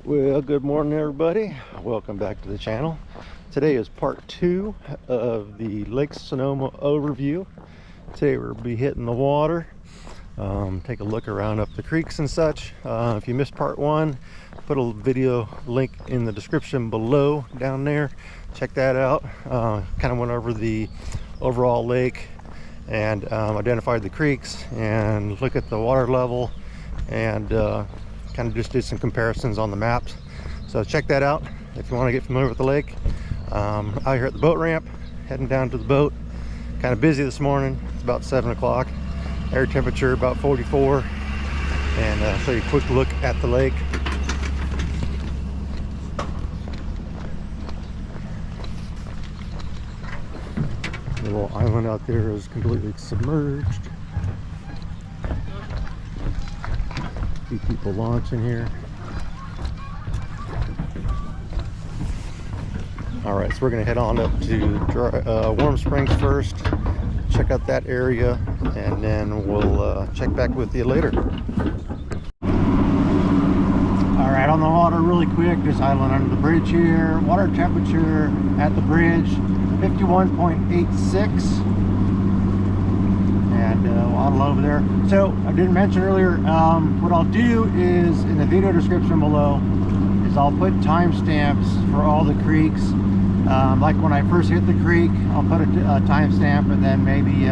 Well, good morning everybody. Welcome back to the channel. Today is part 2 of the Lake Sonoma overview. Today we'll be hitting the water, take a look around up the creeks and such. If you missed part 1, put a video link in the description below down there. Check that out. Kind of went over the overall lake and identified the creeks and look at the water level and kind of just did some comparisons on the maps. So check that out if you want to get familiar with the lake. Out here at the boat ramp, heading down to the boat. Kind of busy this morning. It's about 7 o'clock. Air temperature about 44. And show you a quick look at the lake. The little island out there is completely submerged. See people launching here. All right, so we're gonna head on up to Warm Springs first, check out that area, and then we'll check back with you later. All right, on the water really quick, this island under the bridge here. Water temperature at the bridge, 51.86. And all over there. So I didn't mention earlier, what I'll do is in the video description below is I'll put timestamps for all the creeks. Like when I first hit the creek, I'll put a timestamp, and then maybe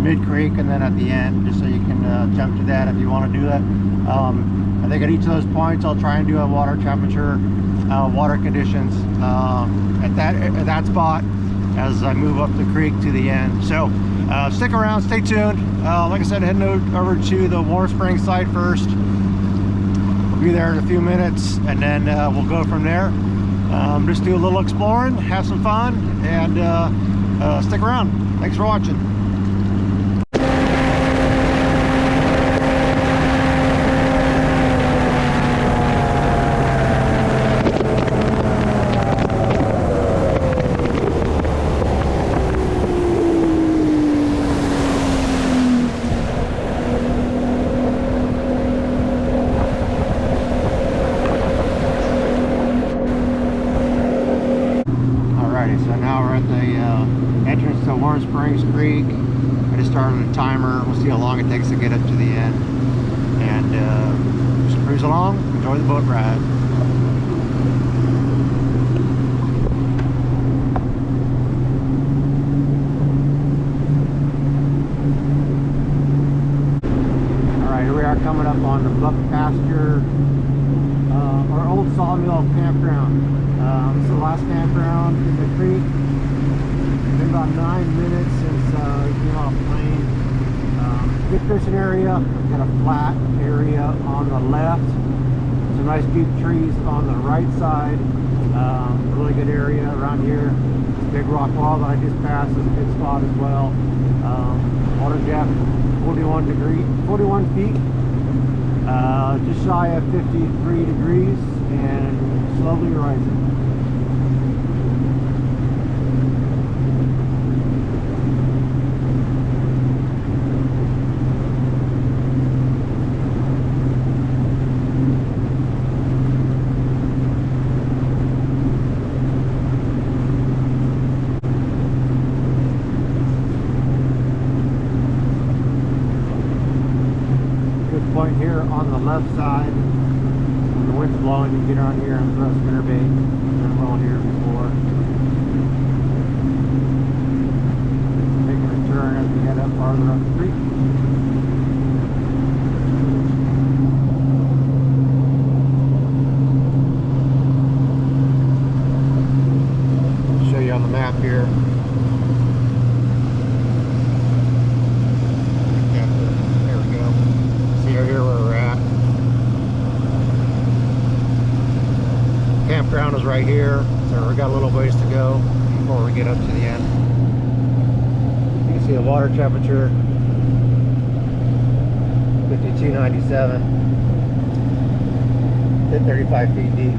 mid-creek, and then at the end, just so you can jump to that if you want to do that. I think at each of those points I'll try and do a water temperature, water conditions at that spot as I move up the creek to the end. So stick around, stay tuned. Like I said, heading over to the Warm Springs site first. We'll be there in a few minutes, and then we'll go from there. Just do a little exploring, have some fun, and stick around. Thanks for watching. So now we're at the entrance to Warm Springs Creek. I just started a timer. We'll see how long it takes to get up to the end. And just cruise along, enjoy the boat ride. Alright, here we are coming up on the buck pasture, or Old Sawmill campground. This is the last campground in the creek. It's been about 9 minutes since we came off plane. Good fishing area. We've got a flat area on the left. Some nice deep trees on the right side. Really good area around here. Big rock wall that I just passed is a good spot as well. Water depth 41 feet. Just shy of 53 degrees and slowly rising. Point here on the left side. When the wind's blowing, you get on here and throw spinnerbait. Been blowing here before. Taking a turn as we head up farther up the creek. I'll show you on the map here. Here where we're at. Campground is right here, so we got a little ways to go before we get up to the end. You can see the water temperature, 52.97, hit 35 feet deep.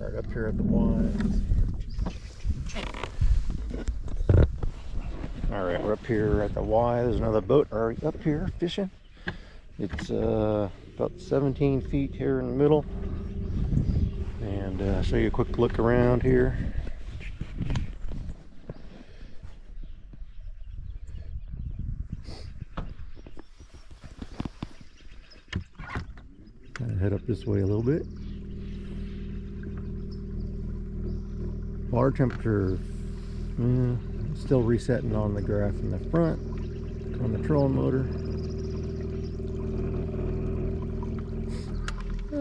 Right up here at the Y. Alright, we're up here at the Y. There's another boat already up here fishing. It's about 17 feet here in the middle. And I'll show you a quick look around here. Kind of head up this way a little bit. Water temperature still resetting on the graph in the front on the trolling motor.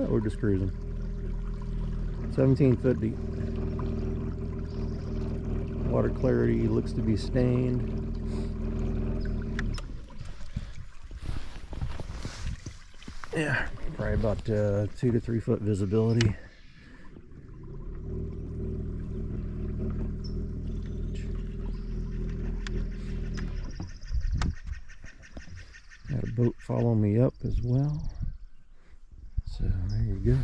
We're just cruising. 17 foot deep. Water clarity looks to be stained. Yeah, probably about 2 to 3 foot visibility. Got a boat following me up as well. So there you go.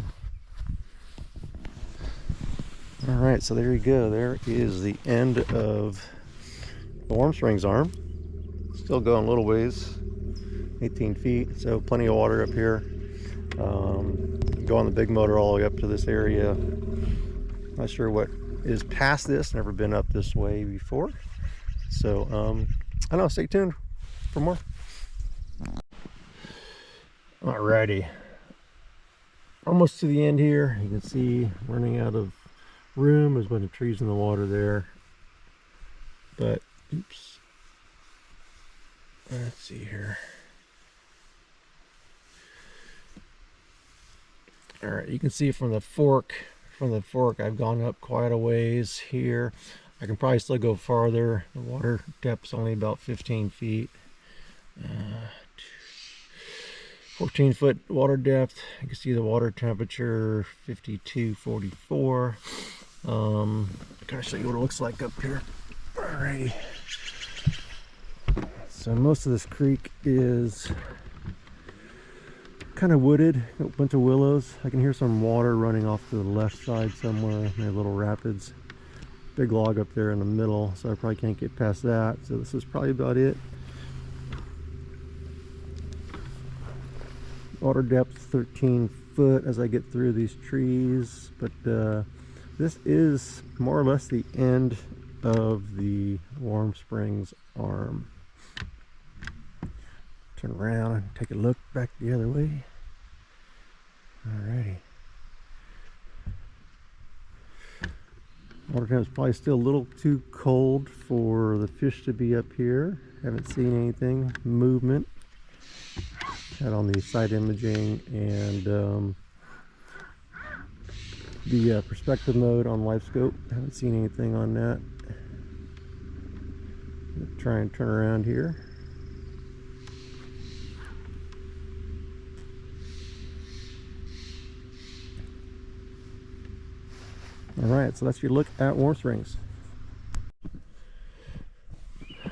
Alright, so there you go. There is the end of the Warm Springs arm. Still going a little ways, 18 feet, so plenty of water up here. Go on the big motor all the way up to this area. Not sure what is past this, never been up this way before. So, I don't know, stay tuned for more. Alrighty. Almost to the end here. You can see running out of room. There's a bunch of trees in the water there. But, oops. Let's see here. Alright, you can see from the fork, I've gone up quite a ways here. I can probably still go farther. The water depth's only about 15 feet. 14 foot water depth. You can see the water temperature 52.44. Gotta show you what it looks like up here. Alrighty. So most of this creek is kind of wooded, a bunch of willows. I can hear some water running off to the left side somewhere. Maybe little rapids. Big log up there in the middle, so I probably can't get past that. So this is probably about it. Water depth 13 foot as I get through these trees, but this is more or less the end of the Warm Springs arm. Turn around and take a look back the other way. Alrighty. Water temp's probably still a little too cold for the fish to be up here. Haven't seen anything, movement. Had on the side imaging and the perspective mode on live scope. Haven't seen anything on that. Try and turn around here. Alright, so that's your look at Warm Springs.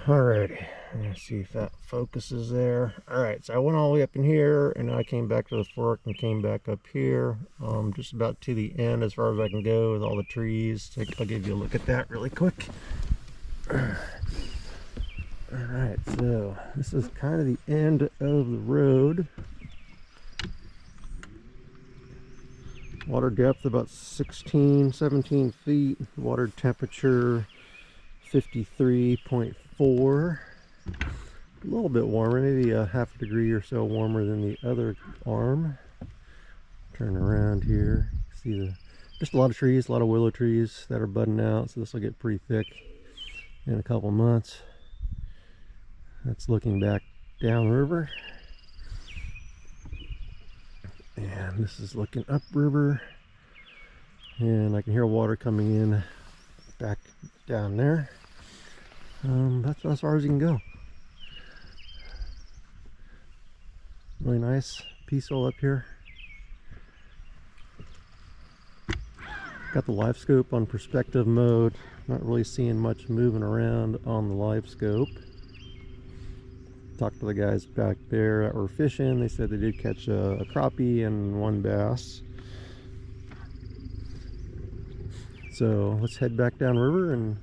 Alrighty, let's see if that focuses there. Alright, so I went all the way up in here and I came back to the fork and came back up here. Just about to the end as far as I can go with all the trees. I'll give you a look at that really quick. Alright, so this is kind of the end of the road. Water depth about 16, 17 feet. Water temperature 53.4. A little bit warmer, maybe a half a degree or so warmer than the other arm. Turn around here. See just a lot of trees, a lot of willow trees that are budding out, so this will get pretty thick in a couple months. That's looking back downriver. And this is looking upriver, and I can hear water coming in back down there. That's as far as you can go. Really nice, peaceful up here. Got the live scope on perspective mode. Not really seeing much moving around on the live scope. Talked to the guys back there that were fishing. They said they did catch a crappie and one bass. So let's head back downriver and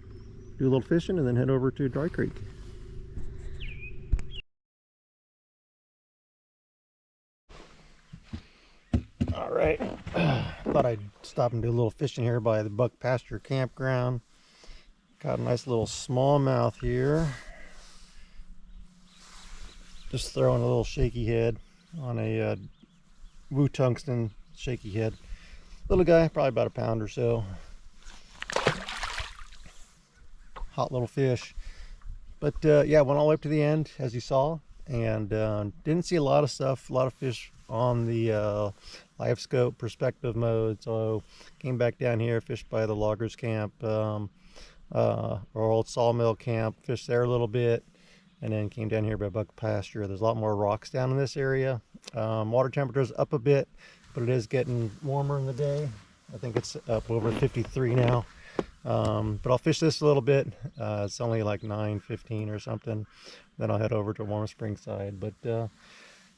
do a little fishing and then head over to Dry Creek. All right, thought I'd stop and do a little fishing here by the Buck Pasture campground. Got a nice little smallmouth here. Just throwing a little shaky head on a Woo Tungsten shaky head. Little guy, probably about a pound or so. Hot little fish. But yeah, went all the way up to the end, as you saw, and didn't see a lot of stuff, a lot of fish on the live scope perspective mode. So came back down here, fished by the loggers camp, or old sawmill camp, fished there a little bit, and then came down here by Buck Pasture. There's a lot more rocks down in this area. Water temperature's up a bit, but it is getting warmer in the day. I think it's up over 53 now. But I'll fish this a little bit. It's only like 9:15 or something. Then I'll head over to Warm Springs side. But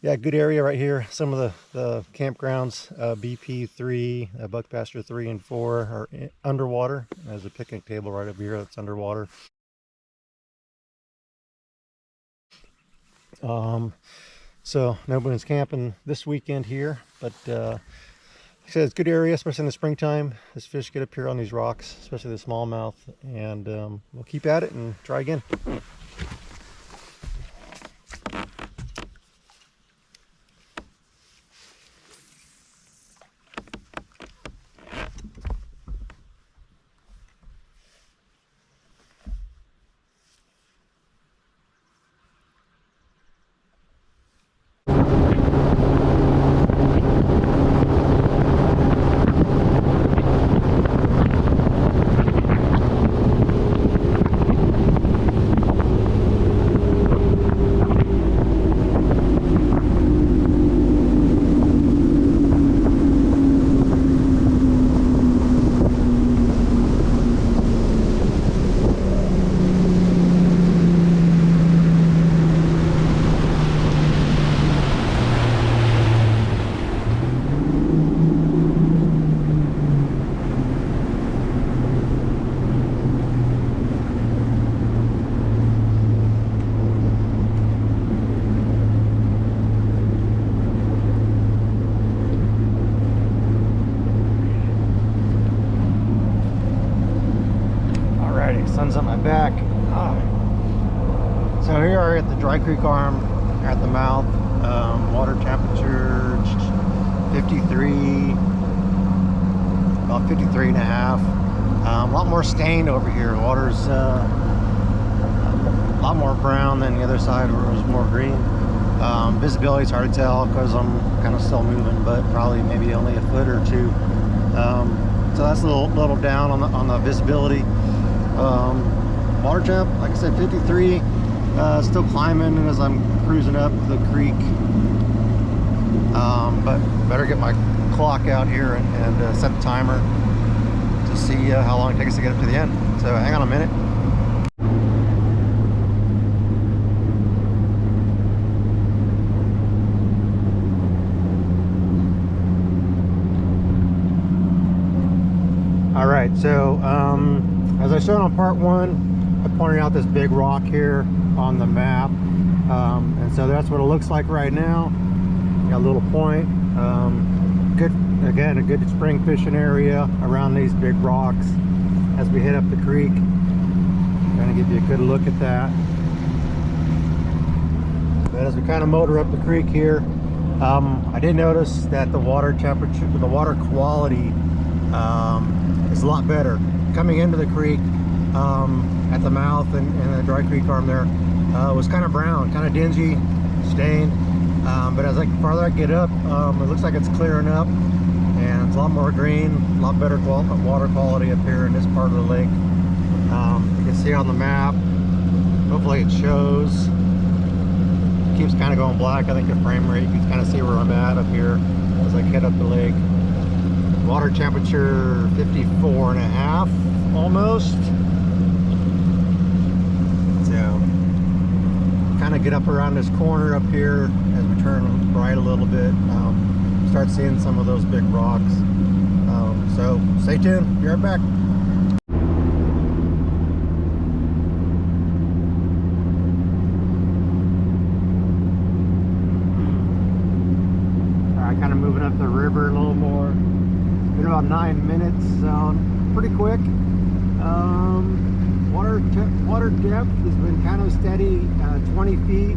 yeah, good area right here. Some of the campgrounds, BP3, Buck Pasture 3 and 4 are underwater. There's a picnic table right over here that's underwater. So nobody's camping this weekend here, but like I said, it's a good area, especially in the springtime. This fish get up here on these rocks, especially the smallmouth, and we'll keep at it and try again. Sun's on my back. So here we are at the Dry Creek arm, at the mouth. Water temperature 53, about 53 and a half. A lot more stained over here. Water's a lot more brown than the other side where it was more green. Visibility is hard to tell because I'm kind of still moving, but probably maybe only a foot or two. So that's a little down on the visibility. Water temp, like I said, 53. Still climbing as I'm cruising up the creek. But better get my clock out here and set the timer to see how long it takes to get up to the end. So hang on a minute. All right, so as I showed on part one, I pointed out this big rock here on the map, and so that's what it looks like right now. Got a little point. Good, again, a good spring fishing area around these big rocks as we head up the creek. Trying to give you a good look at that. But as we kind of motor up the creek here, I did notice that the water temperature, the water quality is a lot better. Coming into the creek at the mouth and the Dry Creek arm there was kind of brown, kind of dingy, stained. But as farther I get up, it looks like it's clearing up, and it's a lot more green, a lot better water quality up here in this part of the lake. You can see on the map, hopefully it shows. It keeps kind of going black. I think the frame rate, you can kind of see where I'm at up here as I head up the lake. Water temperature 54 and a half almost. So kind of get up around this corner up here as we turn right a little bit, start seeing some of those big rocks. So stay tuned, be right back. minutes, so pretty quick. Water depth has been kind of steady, 20 feet.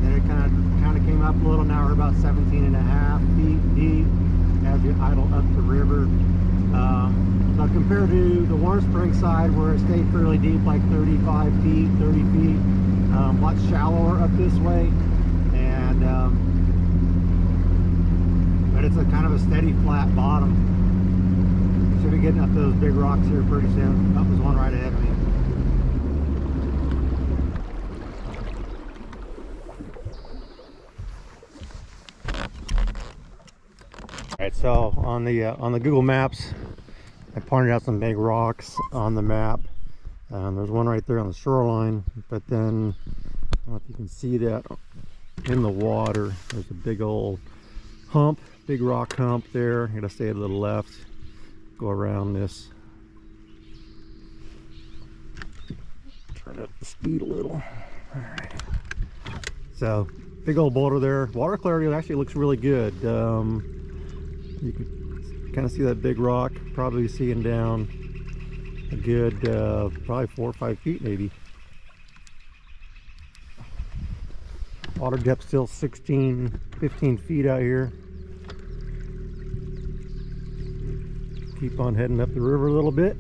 Then it kind of came up a little. Now we're about 17.5 feet deep as we idle up the river. So compared to the Warm Springs side, where it stayed fairly deep, like 35 feet, 30 feet, a lot shallower up this way, and but it's a kind of a steady flat bottom. Should be getting up those big rocks here pretty soon. That was one right ahead of me. Alright, so on the Google Maps, I pointed out some big rocks on the map. There's one right there on the shoreline, but then I don't know if you can see that in the water. There's a big old hump, big rock hump there. You gotta stay to the left, go around this. Turn up the speed a little. Alright. So, big old boulder there. Water clarity actually looks really good. You can kind of see that big rock, probably seeing down a good probably 4 or 5 feet maybe. Water depth still 16, 15 feet out here. Keep on heading up the river a little bit.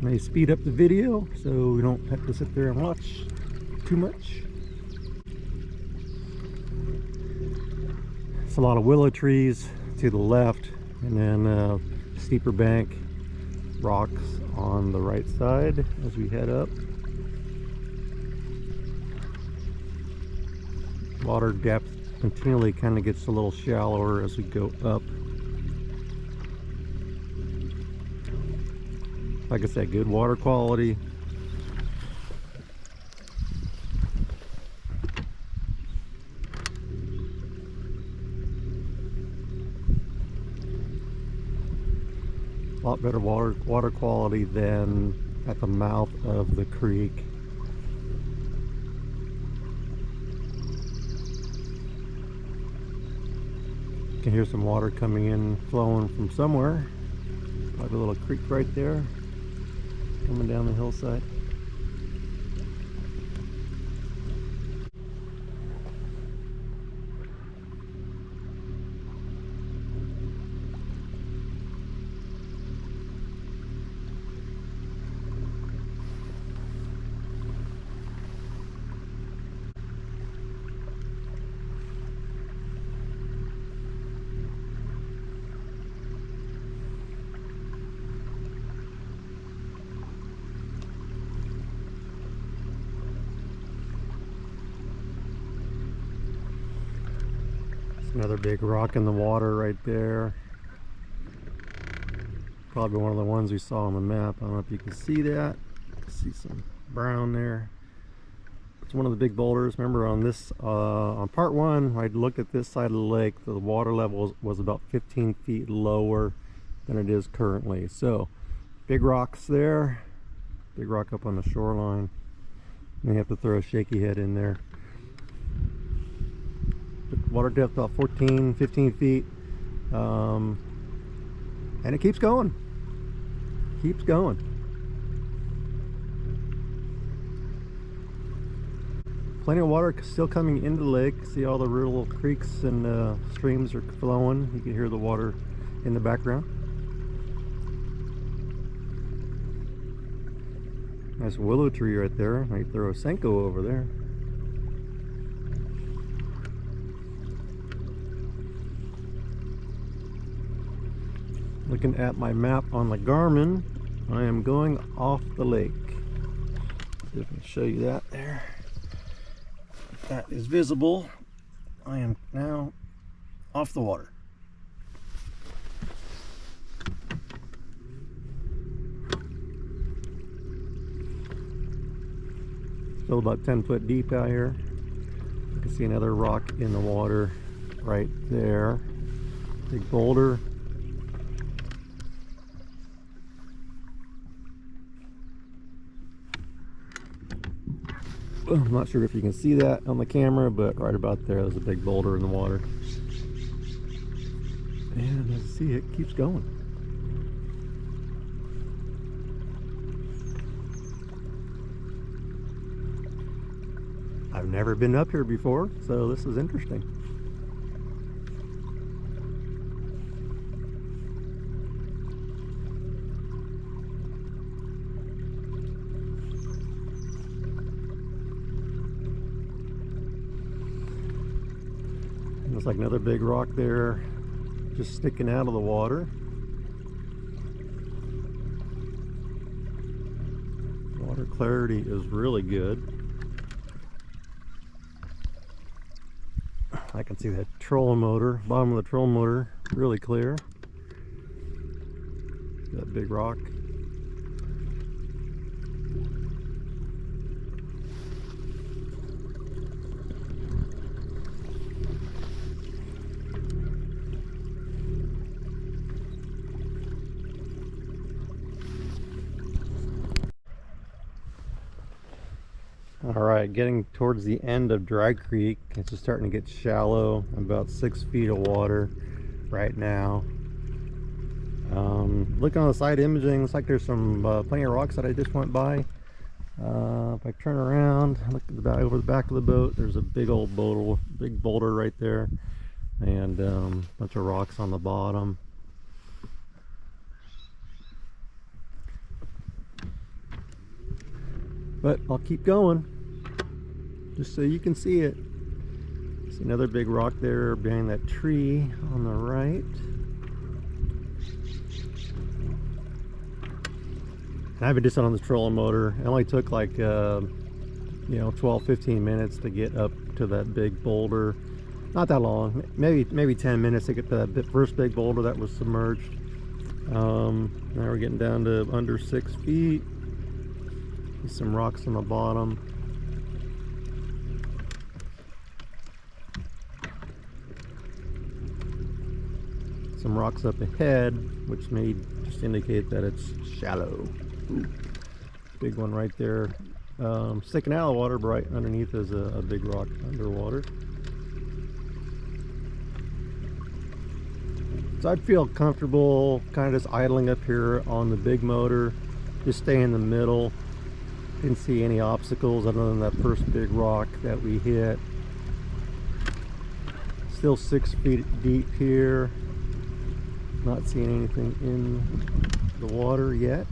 May speed up the video so we don't have to sit there and watch too much. It's a lot of willow trees to the left, and then steeper bank, rocks on the right side as we head up. Water depth continually kind of gets a little shallower as we go up. Like I said, good water quality. A lot better water quality than at the mouth of the creek. You can hear some water coming in, flowing from somewhere. Like a little creek right there, coming down the hillside. Another big rock in the water right there. Probably one of the ones we saw on the map. I don't know if you can see that. See some brown there. It's one of the big boulders. Remember on this, on part one, I looked at this side of the lake. The water level was about 15 feet lower than it is currently. So, big rocks there. Big rock up on the shoreline. May have to throw a shaky head in there. Water depth about 14, 15 feet, and it keeps going. Keeps going. Plenty of water still coming into the lake. See all the little creeks and streams are flowing. You can hear the water in the background. Nice willow tree right there. Might throw a Senko over there. Looking at my map on the Garmin, I am going off the lake. See if I can show you that there. If that is visible. I am now off the water. Still about 10 foot deep out here. You can see another rock in the water right there. Big boulder. I'm not sure if you can see that on the camera, but right about there, there's a big boulder in the water. And as see it keeps going. I've never been up here before, so this is interesting. Looks like another big rock there, just sticking out of the water. Water clarity is really good. I can see that trolling motor, bottom of the trolling motor, really clear. That big rock. All right, getting towards the end of Dry Creek. It's just starting to get shallow, about 6 feet of water right now. Looking on the side imaging, looks like there's some plenty of rocks that I just went by. If I turn around, look at over the back of the boat, there's a big old boulder right there, and a bunch of rocks on the bottom. But I'll keep going, just so you can see it. See another big rock there behind that tree on the right. And I've been just on this trolling motor. It only took like 12-15 minutes to get up to that big boulder. Not that long, maybe 10 minutes to get to that first big boulder that was submerged. Now we're getting down to under 6 feet. Some rocks on the bottom. Some rocks up ahead, which may just indicate that it's shallow. Ooh, big one right there, sticking out of the water, but right underneath is a big rock underwater. So I'd feel comfortable kind of just idling up here on the big motor, just stay in the middle. Didn't see any obstacles other than that first big rock that we hit. Still 6 feet deep here. Not seeing anything in the water yet.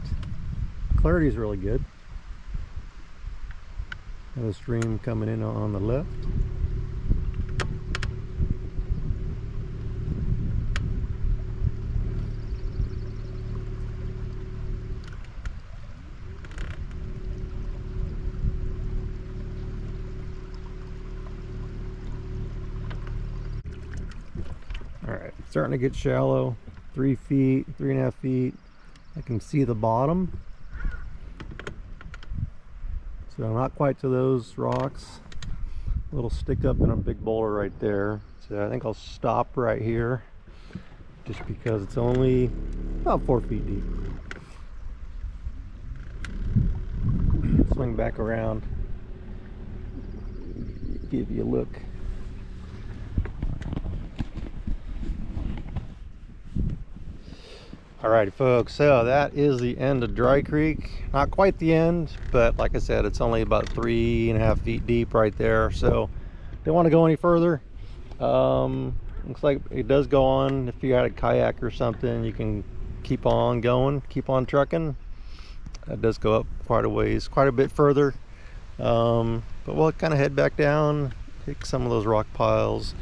Clarity is really good. Got a stream coming in on the left. Alright, starting to get shallow, 3 feet, 3.5 feet. I can see the bottom. So not quite to those rocks. A little stick up in a big boulder right there. So I think I'll stop right here just because it's only about 4 feet deep. Swing back around, give you a look. Alrighty folks, so that is the end of Dry Creek. Not quite the end, but like I said, it's only about 3.5 feet deep right there. So don't want to go any further. Looks like it does go on. If you got a kayak or something, you can keep on going, keep on trucking. It does go up quite a ways, quite a bit further. But we'll kind of head back down, pick some of those rock piles.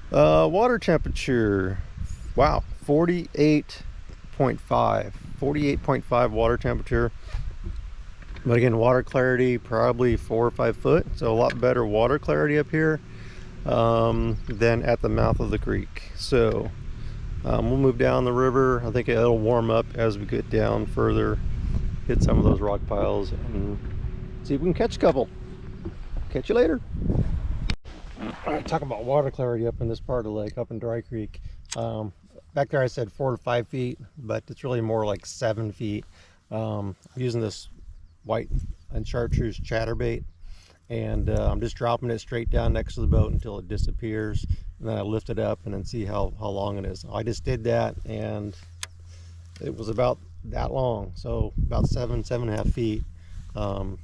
Water temperature, wow, 48.5 water temperature. But again, water clarity probably 4 or 5 foot, so a lot better water clarity up here than at the mouth of the creek. So we'll move down the river. I think it'll warm up as we get down further, hit some of those rock piles, and see if we can catch a couple. Catch you later. All right, talking about water clarity up in this part of the lake, up in Dry Creek. Back there I said 4 to 5 feet, but it's really more like 7 feet. I'm using this white and chartreuse chatterbait, and I'm just dropping it straight down next to the boat until it disappears. and then I lift it up and then see how long it is. I just did that, and it was about that long, so about 7.5 feet of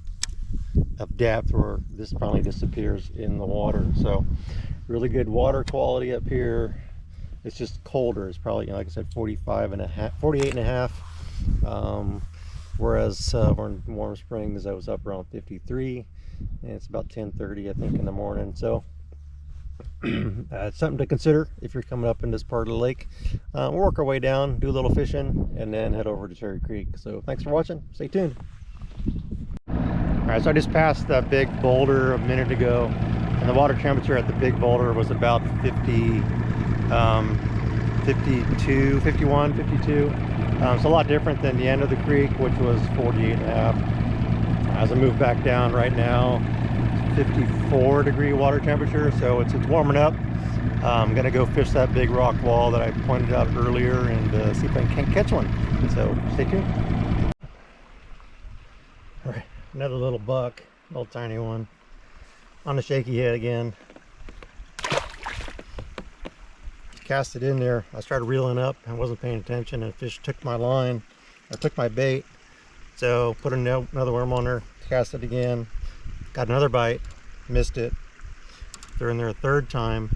depth, where this finally disappears in the water. So really good water quality up here. It's just colder. It's probably, like I said, 48.5. Whereas we're in Warm Springs, I was up around 53, and it's about 10:30, I think, in the morning. So it's something to consider if you're coming up in this part of the lake. We'll work our way down, do a little fishing, and then head over to Cherry Creek. So thanks for watching. Stay tuned. All right, so I just passed that big boulder a minute ago, and the water temperature at the big boulder was about 52, 51, 52. So a lot different than the end of the creek, which was 48.5. As I move back down right now, 54-degree water temperature, so it's warming up. I'm gonna go fish that big rock wall that I pointed out earlier and see if I can catch one. So stay tuned. All right, another little buck, little tiny one, on the shaky head again. Cast it in there. I started reeling up. I wasn't paying attention, and the fish took my line. I took my bait, so put another worm on there. Cast it again. Got another bite. Missed it. They're in there a third time,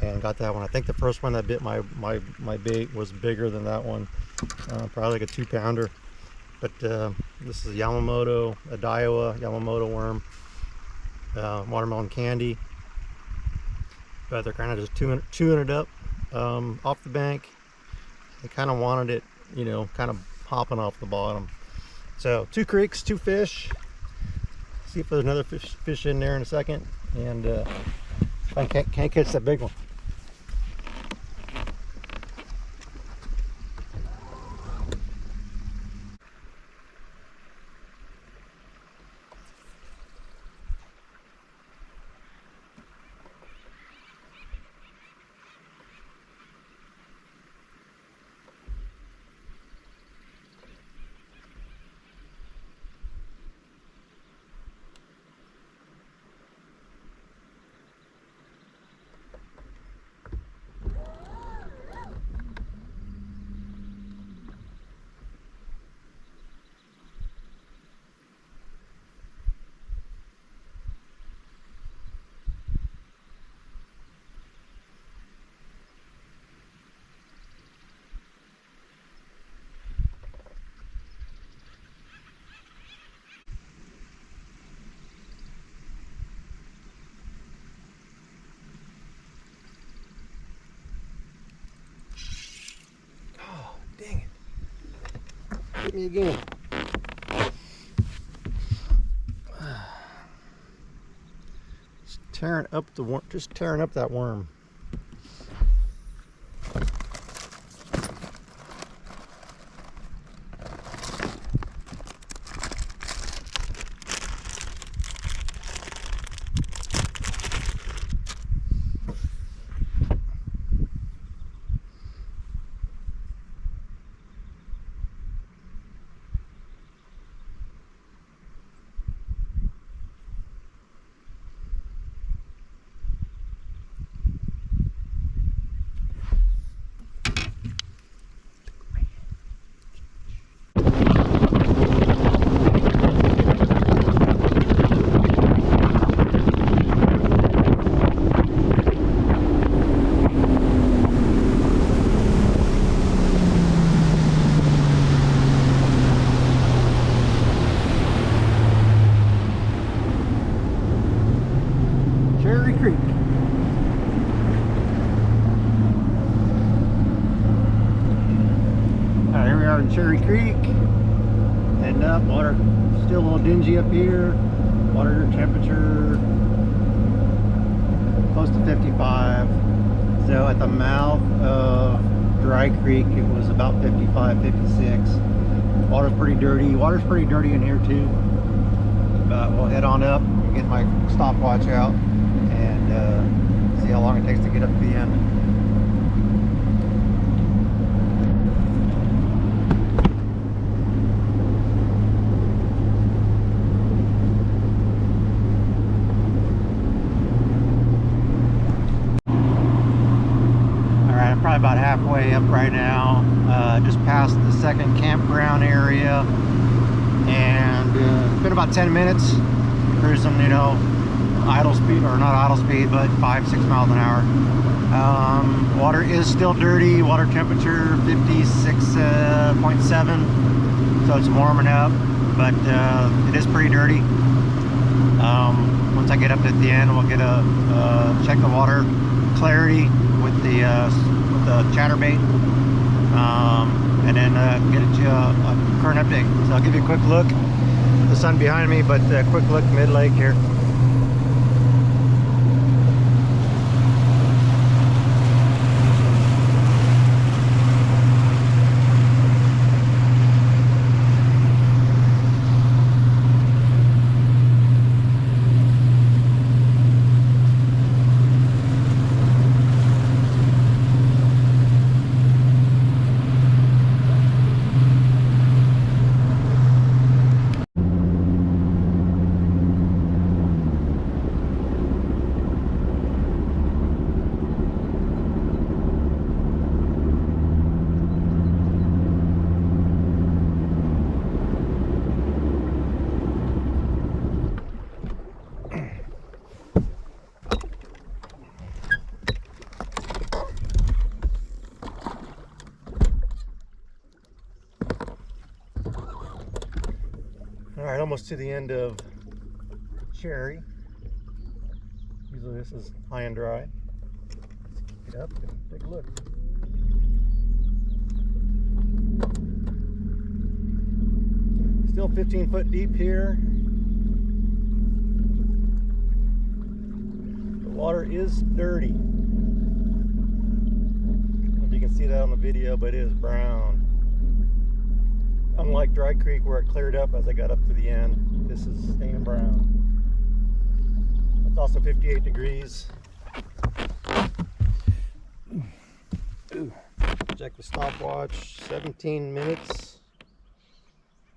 and got that one. I think the first one that bit my bait was bigger than that one. Probably like a 2-pounder. But this is a Daiwa Yamamoto worm. Watermelon candy. But they're kind of just chewing it up off the bank. They kind of wanted it, you know, kind of popping off the bottom. So 2 creeks, 2 fish. See if there's another fish in there in a second, and if I can't catch that big one. Dang it. Hit me again. Just tearing up that worm. Creek. Alright, here we are in Cherry Creek. Heading up, water still a little dingy up here. Water temperature close to 55. So at the mouth of Dry Creek, it was about 55, 56. Water's pretty dirty. Water's pretty dirty in here too. But we'll head on up, get my stopwatch out, and see how long it takes to get up to the end. halfway up right now, just past the second campground area, and it's been about 10 minutes cruising, you know, idle speed, or not idle speed, but 5-6 miles an hour. Water is still dirty. Water temperature 56.7, so it's warming up, but it is pretty dirty. Once I get up at the end, we'll get a check the water clarity with the chatterbait, and then get you a current update. So I'll give you a quick look. The sun behind me, but a quick look mid-lake here. Alright, almost to the end of Cherry. Usually this is high and dry. Let's get up and take a look. Still 15 foot deep here. The water is dirty. I don't know if you can see that on the video, but it is brown. Unlike Dry Creek where it cleared up as I got up to the end, this is staying brown. It's also 58 degrees. Ooh. Check the stopwatch, 17 minutes.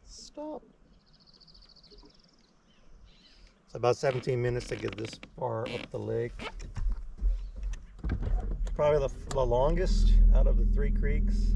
Stop. It's about 17 minutes to get this far up the lake. Probably the longest out of the 3 creeks.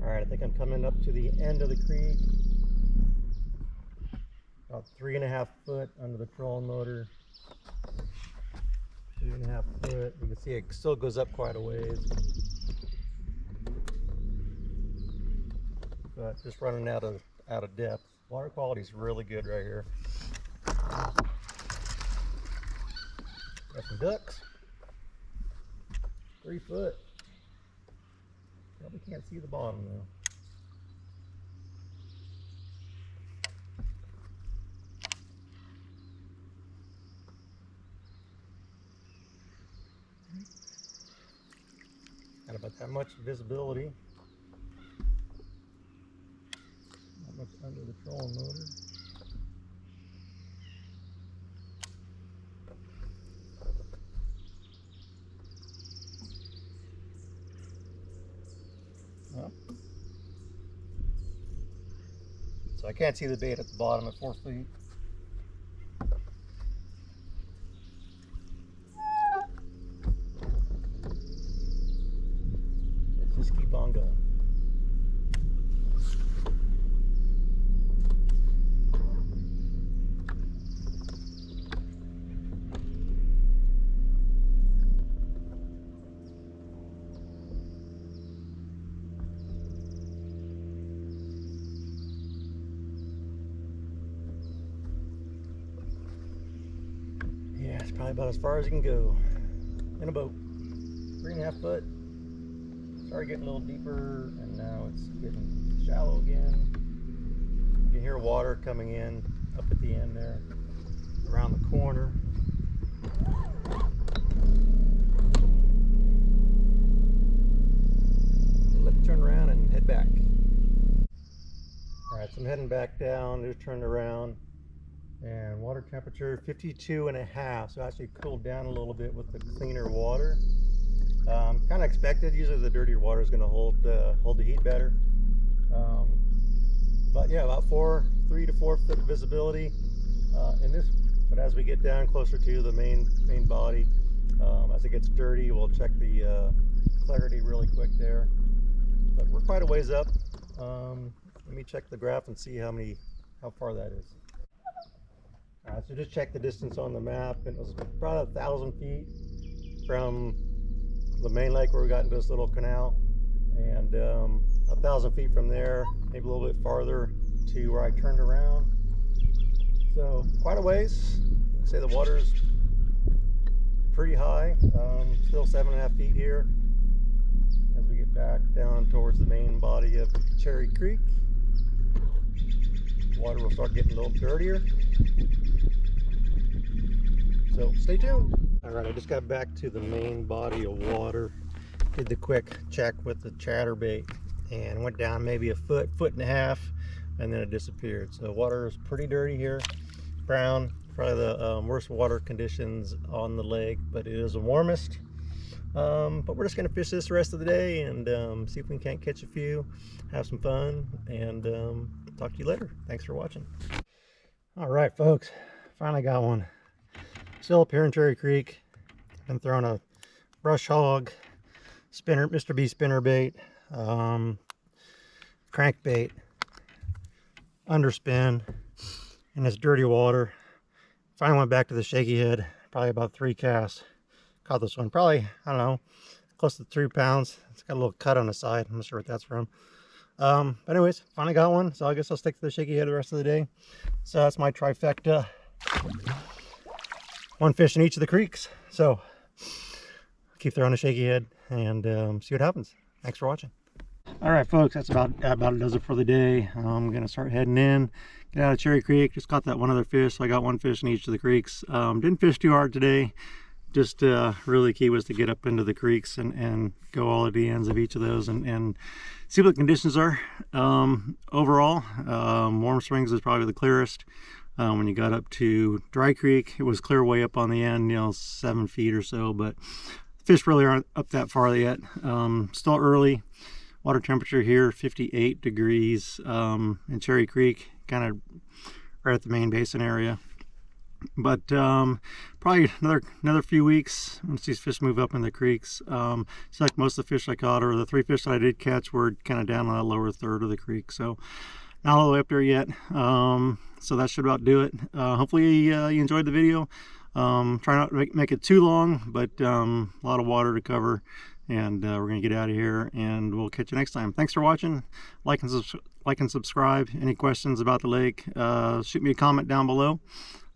Alright, I think I'm coming up to the end of the creek. About 3.5 foot under the trolling motor. 3.5 foot. You can see it still goes up quite a ways. But just running out of depth. Water quality is really good right here. Got some ducks. 3 foot. Probably can't see the bottom though. Got about that much visibility. Not much under the trolling motor. So I can't see the bait at the bottom at 4 feet. Let's just keep on going. It's probably about as far as you can go in a boat. 3.5 foot. started getting a little deeper, and now it's getting shallow again. You can hear water coming in up at the end there, around the corner. Let's turn around and head back. All right, so I'm heading back down, just turned around, and water temperature 52.5, so actually cooled down a little bit with the cleaner water. Kind of expected. Usually the dirtier water is going to hold the heat better. But yeah, about 3 to 4 foot visibility in this. But as we get down closer to the main body, as it gets dirty, we'll check the clarity really quick there. But we're quite a ways up. Let me check the graph and see how far that is. All right, so just check the distance on the map. It was about 1,000 feet from the main lake where we got into this little canal, and 1,000 feet from there, maybe a little bit farther to where I turned around. So quite a ways. I'd say the water's pretty high. Still 7.5 feet here as we get back down towards the main body of Rancheria Creek. Water will start getting a little dirtier, so stay tuned. All right, I just got back to the main body of water, did the quick check with the chatterbait, and went down maybe a foot and a half, and then it disappeared. So water is pretty dirty here, brown, probably the worst water conditions on the lake, but it is the warmest. But we're just gonna fish this the rest of the day and see if we can't catch a few, have some fun, and talk to you later. Thanks for watching. All right, folks, finally got one. Still up here in Rancheria Creek. Been throwing a brush hog, spinner, Mr. B spinner bait, crankbait, underspin, in this dirty water. Finally went back to the shaky head, probably about 3 casts. Caught this one, probably, I don't know, close to 3 pounds. It's got a little cut on the side. I'm not sure what that's from. But anyways, finally got one, so I guess I'll stick to the shaky head the rest of the day. So that's my trifecta. 1 fish in each of the creeks. So keep throwing a shaky head and see what happens. Thanks for watching. All right, folks, that's about does it for the day. I'm gonna start heading in, get out of Cherry Creek. Just caught that one other fish, so I got 1 fish in each of the creeks. Didn't fish too hard today. Just really key was to get up into the creeks and go all at the ends of each of those and see what the conditions are. Overall, Warm Springs is probably the clearest. When you got up to Dry Creek, it was clear way up on the end, you know, 7 feet or so, but fish really aren't up that far yet. Still early. Water temperature here 58 degrees in Cherry Creek, kind of right at the main basin area. But probably another few weeks once these fish move up in the creeks. It's like most of the fish I caught, or the 3 fish that I did catch, were kind of down on the lower third of the creek, so not all the way up there yet. So that should about do it. Hopefully you enjoyed the video. Try not to make it too long, but a lot of water to cover, and we're gonna get out of here, and we'll catch you next time. Thanks for watching. Like and subscribe. Any questions about the lake, shoot me a comment down below.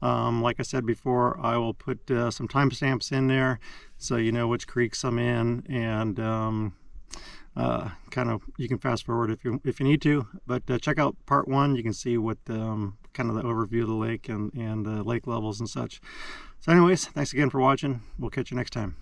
Like I said before, I will put some timestamps in there so you know which creeks I'm in, and kind of you can fast forward if you need to, but check out part 1. You can see what kind of the overview of the lake and the lake levels and such. So anyways, thanks again for watching. We'll catch you next time.